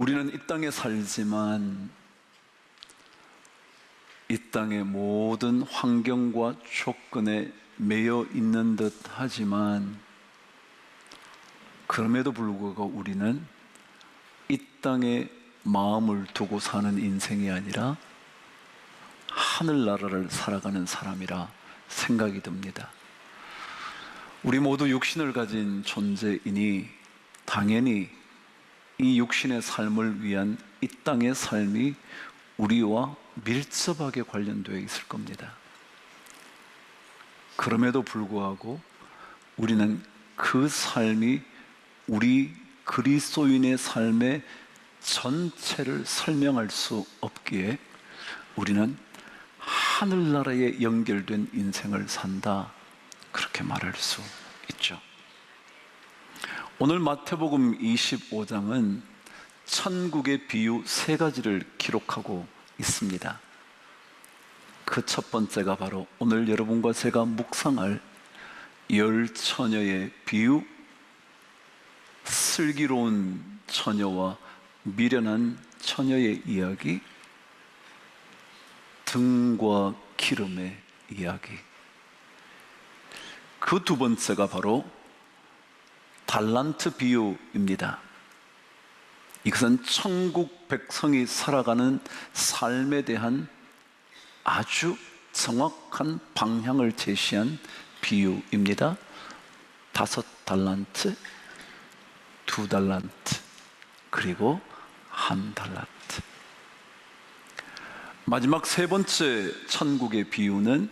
우리는 이 땅에 살지만 이 땅의 모든 환경과 조건에 매여 있는 듯 하지만 그럼에도 불구하고 우리는 이 땅에 마음을 두고 사는 인생이 아니라 하늘나라를 살아가는 사람이라 생각이 듭니다. 우리 모두 육신을 가진 존재이니 당연히 이 육신의 삶을 위한 이 땅의 삶이 우리와 밀접하게 관련되어 있을 겁니다. 그럼에도 불구하고 우리는 그 삶이 우리 그리스도인의 삶의 전체를 설명할 수 없기에 우리는 하늘나라에 연결된 인생을 산다, 그렇게 말할 수 있죠. 오늘 마태복음 25장은 천국의 비유 3가지를 기록하고 있습니다. 그 첫 번째가 바로 오늘 여러분과 제가 묵상할 10처녀의 비유, 슬기로운 처녀와 미련한 처녀의 이야기, 등과 기름의 이야기. 그 두 번째가 바로 달란트 비유입니다. 이것은 천국 백성이 살아가는 삶에 대한 아주 정확한 방향을 제시한 비유입니다. 5달란트, 2달란트, 그리고 1달란트. 마지막 3번째 천국의 비유는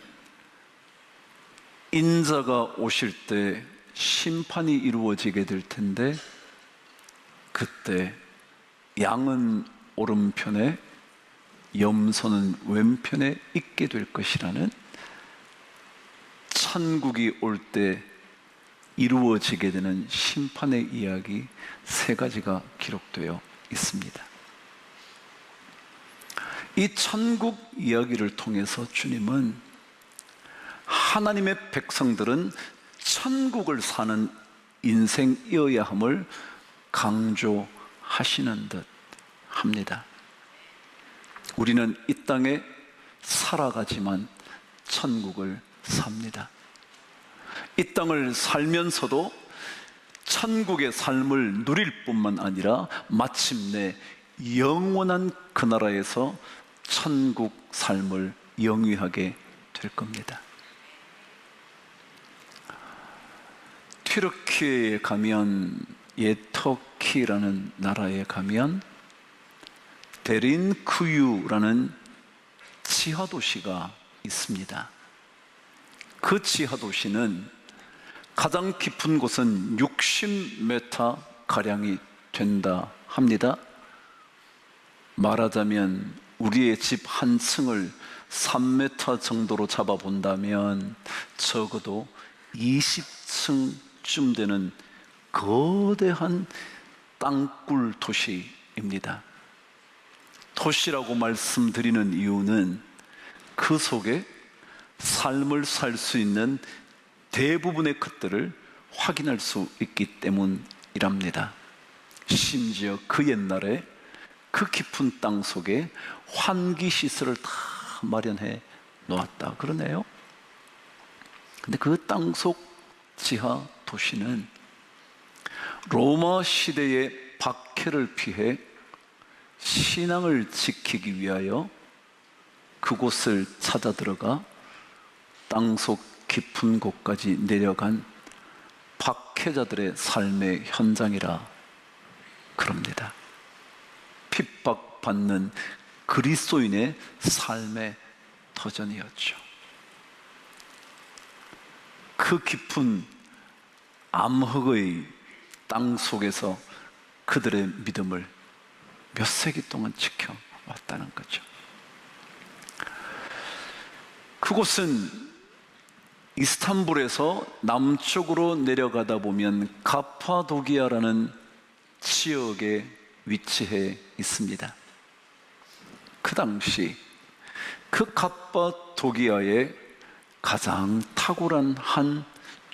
인자가 오실 때 심판이 이루어지게 될 텐데 그때 양은 오른편에 염소는 왼편에 있게 될 것이라는 천국이 올 때 이루어지게 되는 심판의 이야기 3가지가 기록되어 있습니다. 이 천국 이야기를 통해서 주님은 하나님의 백성들은 천국을 사는 인생이어야 함을 강조하시는 듯 합니다. 우리는 이 땅에 살아가지만 천국을 삽니다. 이 땅을 살면서도 천국의 삶을 누릴 뿐만 아니라 마침내 영원한 그 나라에서 천국 삶을 영위하게 될 겁니다. 튀르키예에 가면, 터키라는 나라에 가면 데린쿠유라는 지하도시가 있습니다. 그 지하도시는 가장 깊은 곳은 60m 가량이 된다 합니다. 말하자면 우리의 집 한 층을 3m 정도로 잡아본다면 적어도 20층쯤 되는 거대한 땅굴 도시입니다. 도시라고 말씀드리는 이유는 그 속에 삶을 살 수 있는 대부분의 것들을 확인할 수 있기 때문이랍니다. 심지어 그 옛날에 그 깊은 땅 속에 환기시설을 다 마련해 놓았다 그러네요. 근데 그 땅속 지하 도시는 로마 시대의 박해를 피해 신앙을 지키기 위하여 그곳을 찾아 들어가 땅속 깊은 곳까지 내려간 박해자들의 삶의 현장이라 그럽니다. 핍박받는 그리스도인의 삶의 터전이었죠. 그 깊은 암흑의 땅 속에서 그들의 믿음을 몇 세기 동안 지켜왔다는 거죠. 그곳은 이스탄불에서 남쪽으로 내려가다 보면 가파도기아라는 지역에 위치해 있습니다. 그 당시 그 가파도기아에 가장 탁월한 한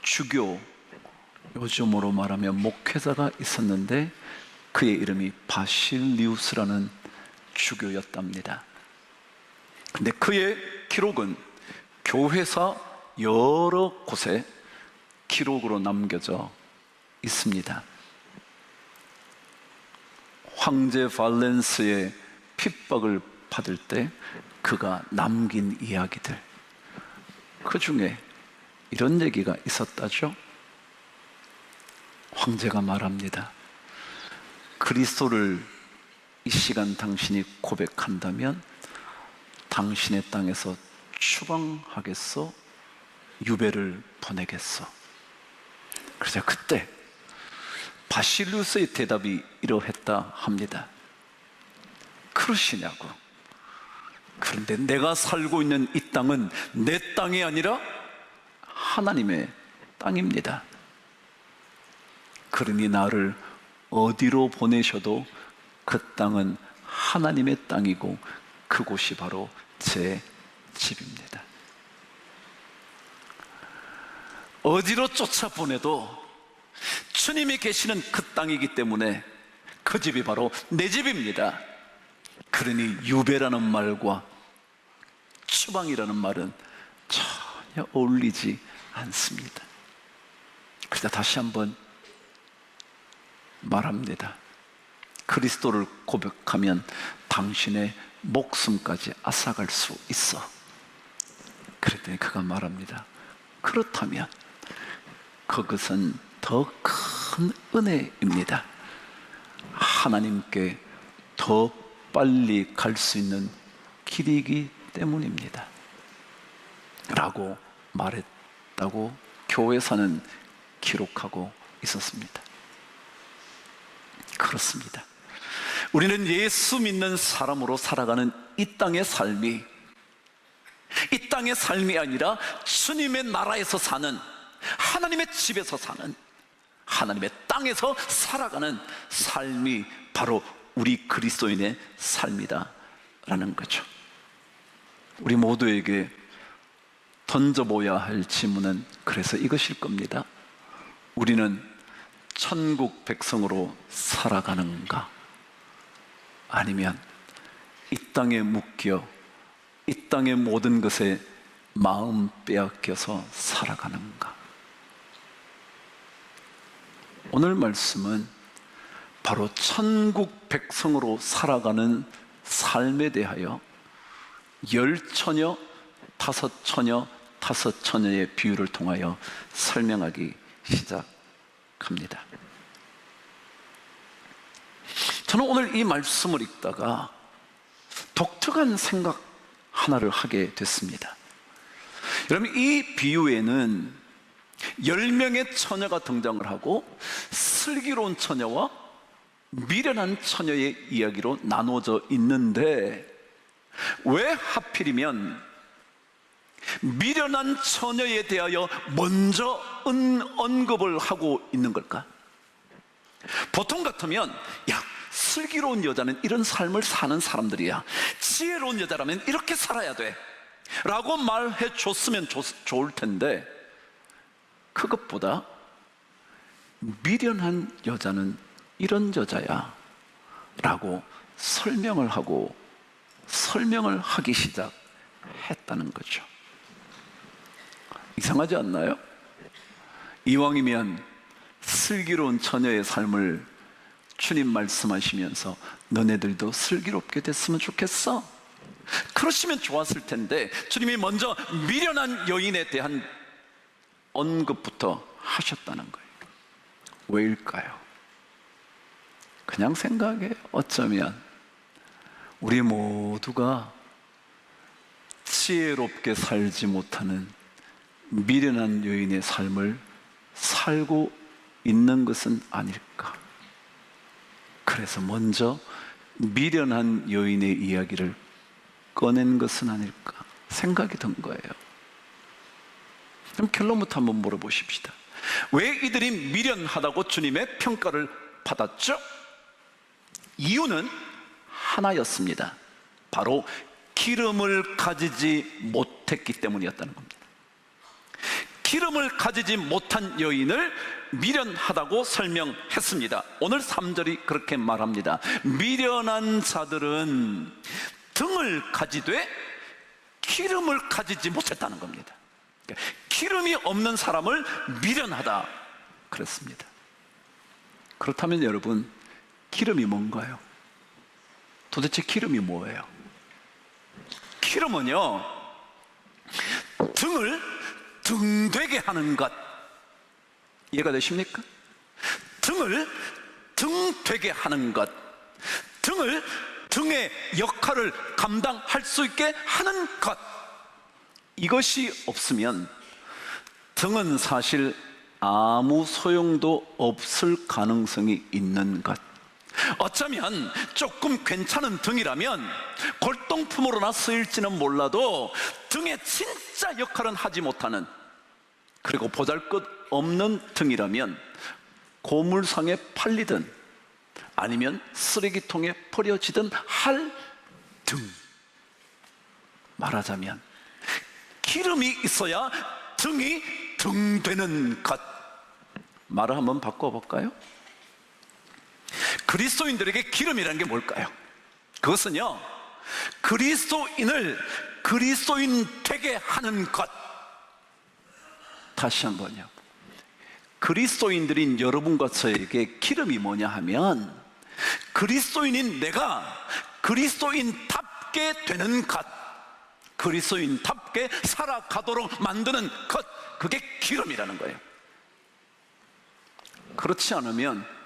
주교, 요즘으로 말하면 목회자가 있었는데 그의 이름이 바실리우스라는 주교였답니다. 근데 그의 기록은 교회사 여러 곳에 기록으로 남겨져 있습니다. 황제 발렌스의 핍박을 받을 때 그가 남긴 이야기들, 그 중에 이런 얘기가 있었다죠. 황제가 말합니다. 그리스도를 이 시간 당신이 고백한다면 당신의 땅에서 추방하겠어? 유배를 보내겠어? 그래서 그때 바실리우스의 대답이 이러했다 합니다. 그러시냐고. 그런데 내가 살고 있는 이 땅은 내 땅이 아니라 하나님의 땅입니다. 그러니 나를 어디로 보내셔도 그 땅은 하나님의 땅이고 그곳이 바로 제 집입니다. 어디로 쫓아보내도 주님이 계시는 그 땅이기 때문에 그 집이 바로 내 집입니다. 그러니 유배라는 말과 추방이라는 말은 전혀 어울리지 않습니다. 그래서 다시 한번 말합니다. 그리스도를 고백하면 당신의 목숨까지 앗아갈 수 있어. 그랬더니 그가 말합니다. 그렇다면 그것은 더 큰 은혜입니다. 하나님께 더 빨리 갈 수 있는 길이기 때문입니다. 라고 말했다고 교회사는 기록하고 있었습니다. 그렇습니다. 우리는 예수 믿는 사람으로 살아가는 이 땅의 삶이 아니라 주님의 나라에서 사는, 하나님의 집에서 사는, 하나님의 땅에서 살아가는 삶이 바로 우리 그리스도인의 삶이다라는 거죠. 우리 모두에게 던져보아야 할 질문은 그래서 이것일 겁니다. 우리는 천국 백성으로 살아가는가? 아니면 이 땅에 묶여 이 땅의 모든 것에 마음 빼앗겨서 살아가는가? 오늘 말씀은 바로 천국 백성으로 살아가는 삶에 대하여 10처녀, 5처녀, 5처녀의 비유를 통하여 설명하기 시작합니다. 저는 오늘 이 말씀을 읽다가 독특한 생각 하나를 하게 됐습니다. 여러분, 이 비유에는 10명의 처녀가 등장을 하고 슬기로운 처녀와 미련한 처녀의 이야기로 나눠져 있는데 왜 하필이면 미련한 처녀에 대하여 먼저 언급을 하고 있는 걸까? 보통 같으면 야, 슬기로운 여자는 이런 삶을 사는 사람들이야, 지혜로운 여자라면 이렇게 살아야 돼 라고 말해 줬으면 좋을 텐데, 그것보다 미련한 여자는 이런 여자야 라고 설명을 하기 시작했다는 거죠. 이상하지 않나요? 이왕이면 슬기로운 처녀의 삶을 주님 말씀하시면서 너네들도 슬기롭게 됐으면 좋겠어? 그러시면 좋았을 텐데 주님이 먼저 미련한 여인에 대한 언급부터 하셨다는 거예요. 왜일까요? 그냥 생각해. 어쩌면 우리 모두가 지혜롭게 살지 못하는 미련한 여인의 삶을 살고 있는 것은 아닐까. 그래서 먼저 미련한 여인의 이야기를 꺼낸 것은 아닐까 생각이 든 거예요. 그럼 결론부터 한번 물어보십시다. 왜 이들이 미련하다고 주님의 평가를 받았죠? 이유는 하나였습니다. 바로 기름을 가지지 못했기 때문이었다는 겁니다. 기름을 가지지 못한 여인을 미련하다고 설명했습니다. 오늘 3절이 그렇게 말합니다. 미련한 자들은 등을 가지되 기름을 가지지 못했다는 겁니다. 기름이 없는 사람을 미련하다 그랬습니다. 그렇다면 여러분, 기름이 뭔가요? 도대체 기름이 뭐예요? 기름은요, 등을 등되게 하는 것. 이해가 되십니까? 등을 등되게 하는 것, 등을 등의 역할을 감당할 수 있게 하는 것. 이것이 없으면 등은 사실 아무 소용도 없을 가능성이 있는 것. 어쩌면 조금 괜찮은 등이라면 골동품으로나 쓰일지는 몰라도 등의 진짜 역할은 하지 못하는, 그리고 보잘것없는 등이라면 고물상에 팔리든 아니면 쓰레기통에 버려지든 할 등. 말하자면 기름이 있어야 등이 등되는 것. 말을 한번 바꿔볼까요? 그리스도인들에게 기름이라는 게 뭘까요? 그것은요, 그리스도인을 그리스도인 되게 하는 것. 다시 한번요, 그리스도인들인 여러분과 저에게 기름이 뭐냐 하면 그리스도인인 내가 그리스도인답게 되는 것, 그리스도인답게 살아가도록 만드는 것, 그게 기름이라는 거예요. 그렇지 않으면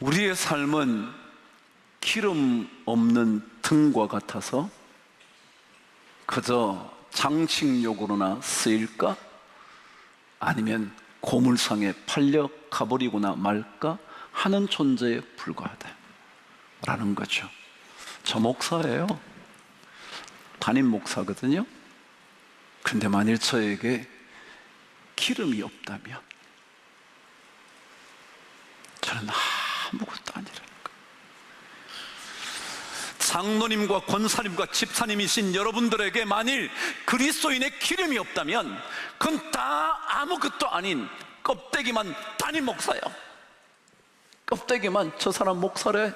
우리의 삶은 기름 없는 등과 같아서 그저 장식용으로나 쓰일까? 아니면 고물상에 팔려 가버리거나 말까 하는 존재에 불과하다라는 거죠. 저 목사예요. 담임 목사거든요. 근데 만일 저에게 기름이 없다면 저는 아무것도 아니라는 거예요. 장로님과 권사님과 집사님이신 여러분들에게 만일 그리스도인의 기름이 없다면 그건 다 아무것도 아닌 껍데기만 담임 목사예요. 껍데기만, 저 사람 목사래,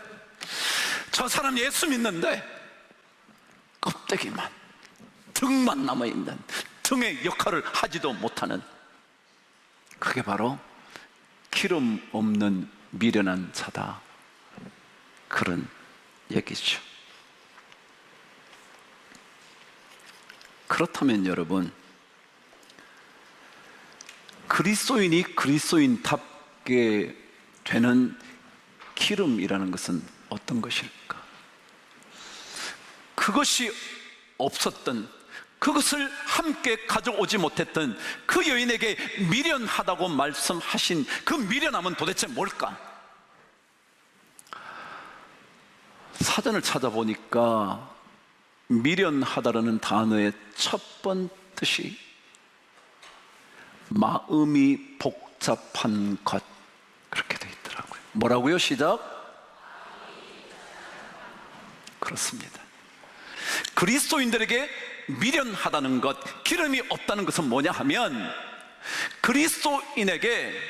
저 사람 예수 믿는데 껍데기만, 등만 남아있는, 등의 역할을 하지도 못하는, 그게 바로 기름 없는 미련한 자다, 그런 얘기죠. 그렇다면 여러분, 그리스도인이 그리스도인답게 되는 기름이라는 것은 어떤 것일까? 그것이 없었던, 그것을 함께 가져오지 못했던 그 여인에게 미련하다고 말씀하신 그 미련함은 도대체 뭘까? 사전을 찾아보니까 미련하다라는 단어의 첫 번 뜻이 마음이 복잡한 것, 그렇게 되어 있더라고요. 뭐라고요? 시작. 그렇습니다. 그리스도인들에게 미련하다는 것, 기름이 없다는 것은 뭐냐 하면 그리스도인에게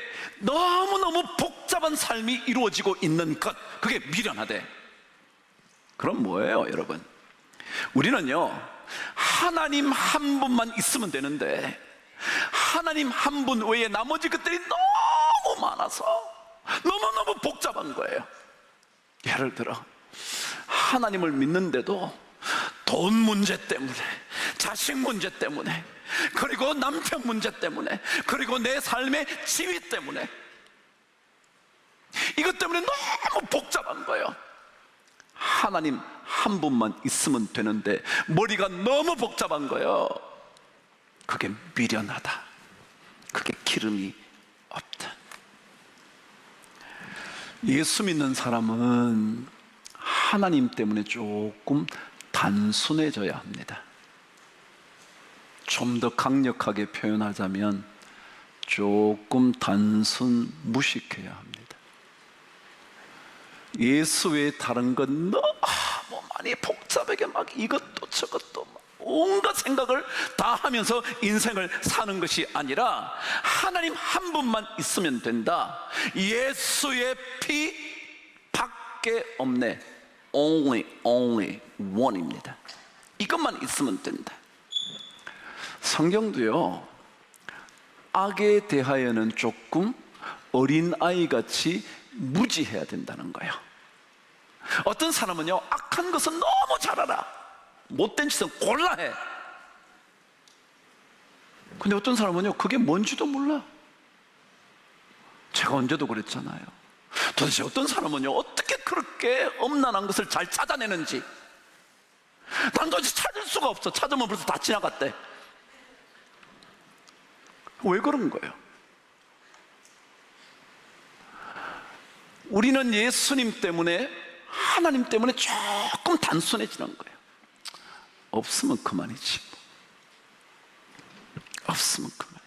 너무너무 복잡한 삶이 이루어지고 있는 것, 그게 미련하대. 그럼 뭐예요, 여러분? 우리는요, 하나님 한 분만 있으면 되는데 하나님 한 분 외에 나머지 것들이 너무 많아서 너무너무 복잡한 거예요. 예를 들어 하나님을 믿는데도 돈 문제 때문에, 자식 문제 때문에, 그리고 남편 문제 때문에, 그리고 내 삶의 지위 때문에, 이것 때문에 너무 복잡한 거예요. 하나님 한 분만 있으면 되는데 머리가 너무 복잡한 거예요. 그게 미련하다, 그게 기름이 없다. 예수 믿는 사람은 하나님 때문에 조금 단순해져야 합니다. 좀 더 강력하게 표현하자면 조금 단순 무식해야 합니다. 예수 외에 다른 건 너무 많이 복잡하게 막 이것도 저것도 막 온갖 생각을 다 하면서 인생을 사는 것이 아니라 하나님 한 분만 있으면 된다. 예수의 피 밖에 없네. only one입니다. 이것만 있으면 된다. 성경도요, 악에 대하여는 조금 어린아이같이 무지해야 된다는 거예요. 어떤 사람은요, 악한 것은 너무 잘 알아. 못된 짓은 골라 해. 근데 어떤 사람은요, 그게 뭔지도 몰라. 제가 언제도 그랬잖아요. 도대체 어떤 사람은요, 어떻게 그렇게 엄난한 것을 잘 찾아내는지. 난 도대체 찾을 수가 없어. 찾으면 벌써 다 지나갔대. 왜 그런 거예요? 우리는 예수님 때문에, 하나님 때문에 조금 단순해지는 거예요. 없으면 그만이지. 없으면 그만이지.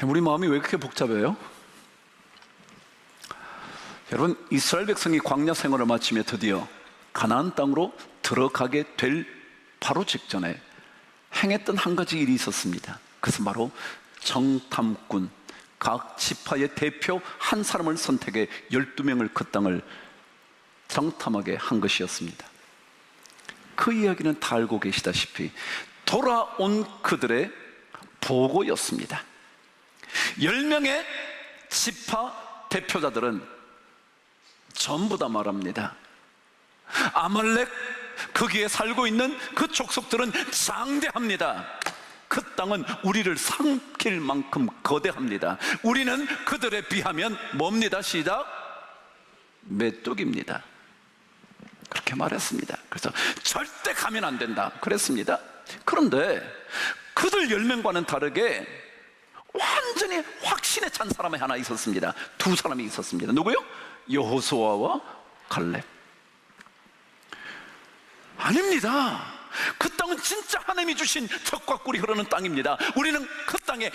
우리 마음이 왜 그렇게 복잡해요? 여러분, 이스라엘 백성이 광야 생활을 마치며 드디어 가나안 땅으로 들어가게 될 바로 직전에 행했던 한 가지 일이 있었습니다. 그것은 바로 정탐꾼, 각 지파의 대표 한 사람을 선택해 12명을 그 땅을 정탐하게 한 것이었습니다. 그 이야기는 다 알고 계시다시피 돌아온 그들의 보고였습니다. 10명의 지파 대표자들은 전부 다 말합니다. 아말렉, 거기에 살고 있는 그 족속들은 장대합니다. 그 땅은 우리를 삼킬 만큼 거대합니다. 우리는 그들에 비하면 뭡니다? 시작, 메뚜기입니다. 그렇게 말했습니다. 그래서 절대 가면 안 된다 그랬습니다. 그런데 그들 10명과는 다르게 완전히 확신에 찬 사람이 하나 있었습니다. 두 사람이 있었습니다. 누구요? 여호수아와 갈렙. 아닙니다. 그 땅은 진짜 하나님이 주신 젖과 꿀이 흐르는 땅입니다. 우리는 그 땅에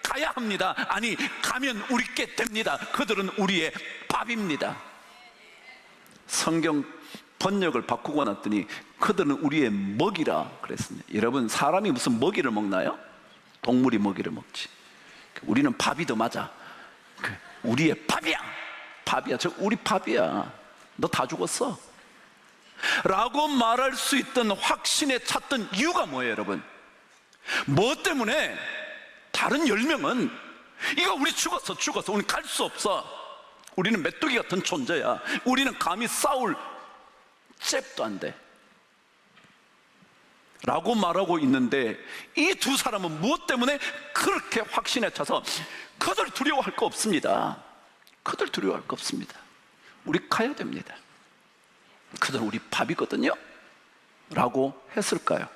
가야 합니다. 아니, 가면 우리께 됩니다. 그들은 우리의 밥입니다. 성경 번역을 바꾸고 났더니 그들은 우리의 먹이라 그랬습니다. 여러분, 사람이 무슨 먹이를 먹나요? 동물이 먹이를 먹지. 우리는 밥이 더 맞아. 우리의 밥이야. 밥이야. 저 우리 밥이야. 너 다 죽었어. 라고 말할 수 있던 확신에 찼던 이유가 뭐예요, 여러분? 뭐 때문에? 다른 10명은 이거 우리 죽었어. 우리 갈 수 없어. 우리는 메뚜기 같은 존재야. 우리는 감히 싸울 잽도 안 돼. 라고 말하고 있는데 이 두 사람은 무엇 때문에 그렇게 확신에 차서 그들 두려워할 거 없습니다. 그들 두려워할 거 없습니다. 우리 가야 됩니다. 그들 우리 밥이거든요. 라고 했을까요?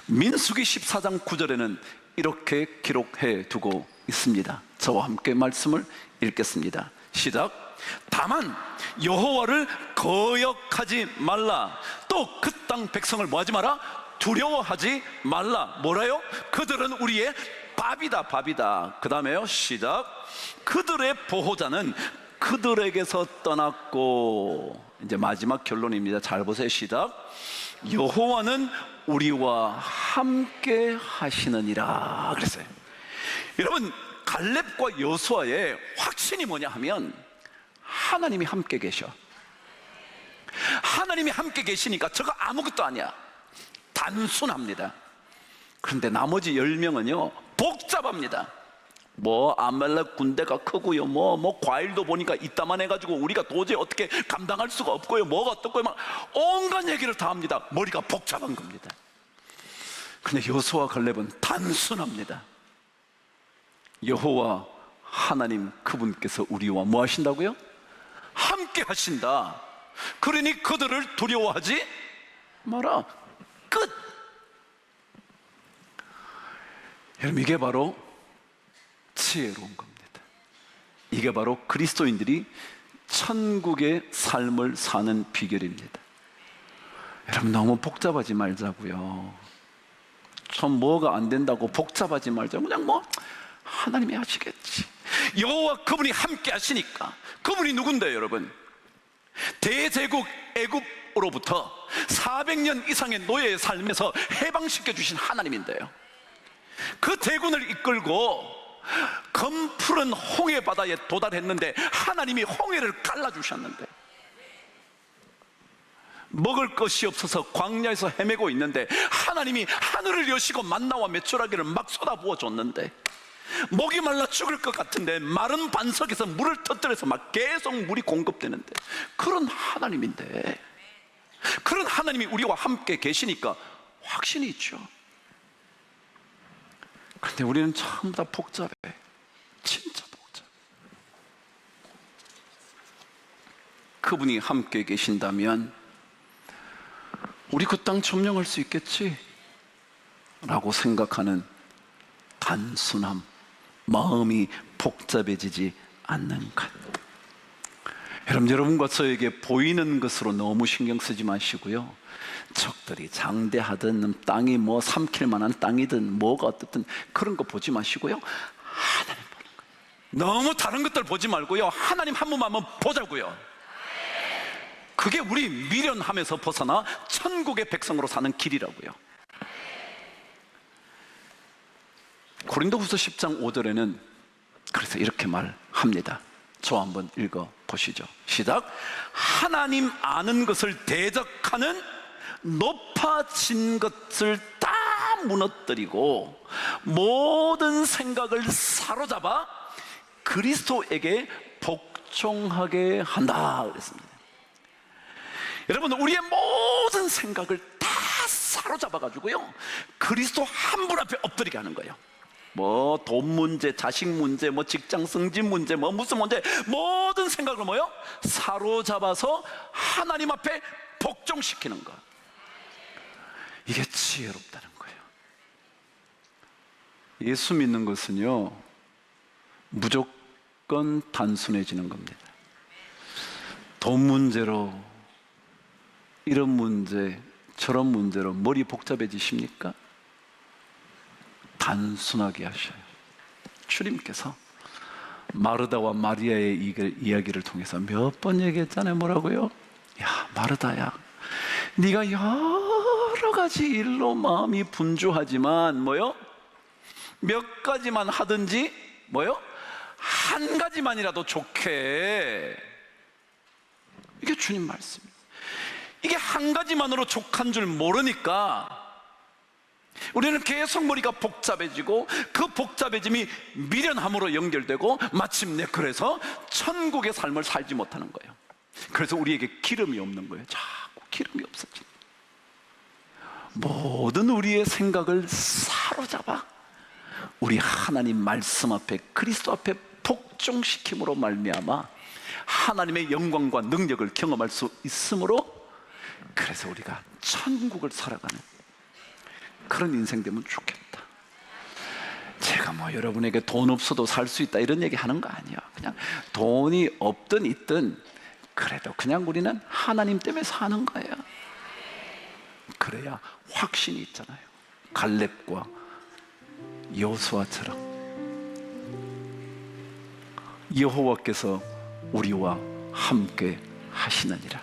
민수기 14장 9절에는 이렇게 기록해 두고 있습니다. 저와 함께 말씀을 읽겠습니다. 시작. 다만 여호와를 거역하지 말라. 또 그 땅 백성을 뭐하지 마라? 두려워하지 말라. 뭐라요? 그들은 우리의 밥이다. 그 다음에요, 시작. 그들의 보호자는 그들에게서 떠났고, 이제 마지막 결론입니다. 잘 보세요. 시작. 여호와는 우리와 함께 하시느니라 그랬어요. 여러분, 갈렙과 여호수아의 확신이 뭐냐 하면 하나님이 함께 계셔. 하나님이 함께 계시니까 저거 아무것도 아니야. 단순합니다. 그런데 나머지 10명은요 복잡합니다. 뭐 아말렉 군대가 크고요, 뭐 과일도 보니까 이따만 해가지고 우리가 도저히 어떻게 감당할 수가 없고요, 뭐가 어떻고요, 막 온갖 얘기를 다 합니다. 머리가 복잡한 겁니다. 근데 여호수아 갈렙은 단순합니다. 여호와 하나님 그분께서 우리와 뭐 하신다고요? 함께 하신다. 그러니 그들을 두려워하지 마라. 끝. 여러분, 이게 바로 지혜로운 겁니다. 이게 바로 그리스도인들이 천국의 삶을 사는 비결입니다. 여러분, 너무 복잡하지 말자고요. 좀 뭐가 안 된다고 복잡하지 말자. 그냥 뭐 하나님이 하시겠지. 여호와 그분이 함께 하시니까. 그분이 누군데요, 여러분? 대제국 애굽으로부터 400년 이상의 노예의 삶에서 해방시켜 주신 하나님인데요, 그 대군을 이끌고 검푸른 홍해 바다에 도달했는데 하나님이 홍해를 갈라주셨는데, 먹을 것이 없어서 광야에서 헤매고 있는데 하나님이 하늘을 여시고 만나와 메추라기를 막 쏟아부어 줬는데, 목이 말라 죽을 것 같은데 마른 반석에서 물을 터뜨려서 막 계속 물이 공급되는데, 그런 하나님인데, 그런 하나님이 우리와 함께 계시니까 확신이 있죠. 그런데 우리는 전부 다 복잡해. 진짜 복잡해. 그분이 함께 계신다면 우리 그 땅 점령할 수 있겠지? 라고 생각하는 단순함, 마음이 복잡해지지 않는 것. 여러분과 저에게 보이는 것으로 너무 신경 쓰지 마시고요, 적들이 장대하든 땅이 뭐 삼킬 만한 땅이든 뭐가 어떻든 그런 거 보지 마시고요, 하나님 보는 거예요. 너무 다른 것들 보지 말고요, 하나님 한 분만 한번 보자고요. 그게 우리 미련함에서 벗어나 천국의 백성으로 사는 길이라고요. 고린도후서 10장 5절에는 그래서 이렇게 말합니다. 저 한번 읽어 보시죠. 시작. 하나님 아는 것을 대적하는 높아진 것을 다 무너뜨리고 모든 생각을 사로잡아 그리스도에게 복종하게 한다 그랬습니다. 여러분, 우리의 모든 생각을 다 사로잡아 가지고요, 그리스도 한 분 앞에 엎드리게 하는 거예요. 뭐 돈 문제, 자식 문제, 뭐 직장 승진 문제, 뭐 무슨 문제, 모든 생각을 뭐요? 사로잡아서 하나님 앞에 복종시키는 것. 이게 지혜롭다는 거예요. 예수 믿는 것은요, 무조건 단순해지는 겁니다. 돈 문제로, 이런 문제, 저런 문제로 머리 복잡해지십니까? 단순하게 하셔요. 주님께서 마르다와 마리아의 이야기를 통해서 몇 번 얘기했잖아요. 뭐라고요? 야, 마르다야, 네가 여러 가지 일로 마음이 분주하지만 뭐요? 몇 가지만 하든지 뭐요? 한 가지만이라도 좋게. 이게 주님 말씀이에요. 이게 한 가지만으로 족한 줄 모르니까 우리는 계속 머리가 복잡해지고, 그 복잡해짐이 미련함으로 연결되고, 마침내 그래서 천국의 삶을 살지 못하는 거예요. 그래서 우리에게 기름이 없는 거예요. 자꾸 기름이 없어지는 거예요. 모든 우리의 생각을 사로잡아 우리 하나님 말씀 앞에, 그리스도 앞에 복종시킴으로 말미암아 하나님의 영광과 능력을 경험할 수 있으므로, 그래서 우리가 천국을 살아가는 그런 인생 되면 좋겠다. 제가 뭐 여러분에게 돈 없어도 살 수 있다 이런 얘기 하는 거 아니야. 그냥 돈이 없든 있든 그래도 그냥 우리는 하나님 때문에 사는 거예요. 그래야 확신이 있잖아요. 갈렙과 여호수아처럼 여호와께서 우리와 함께 하시느니라.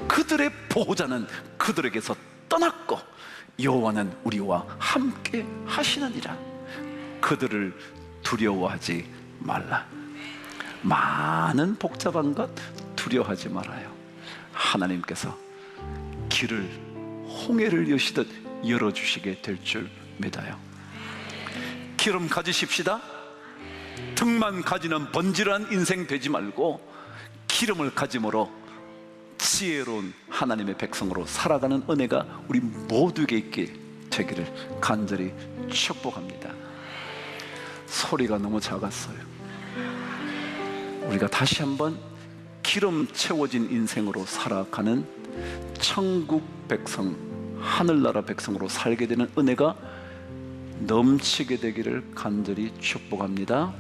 그들의 보호자는 그들에게서 떠났고 여호와는 우리와 함께 하시느니라. 그들을 두려워하지 말라. 많은 복잡한 것 두려워하지 말아요. 하나님께서 길을, 홍해를 여시듯 열어주시게 될 줄 믿어요. 기름 가지십시다. 등만 가지는 번지르한 인생 되지 말고 기름을 가짐으로 지혜로운 하나님의 백성으로 살아가는 은혜가 우리 모두에게 있게 되기를 간절히 축복합니다. 소리가 너무 작았어요. 우리가 다시 한번 기름 채워진 인생으로 살아가는 천국 백성, 하늘나라 백성으로 살게 되는 은혜가 넘치게 되기를 간절히 축복합니다.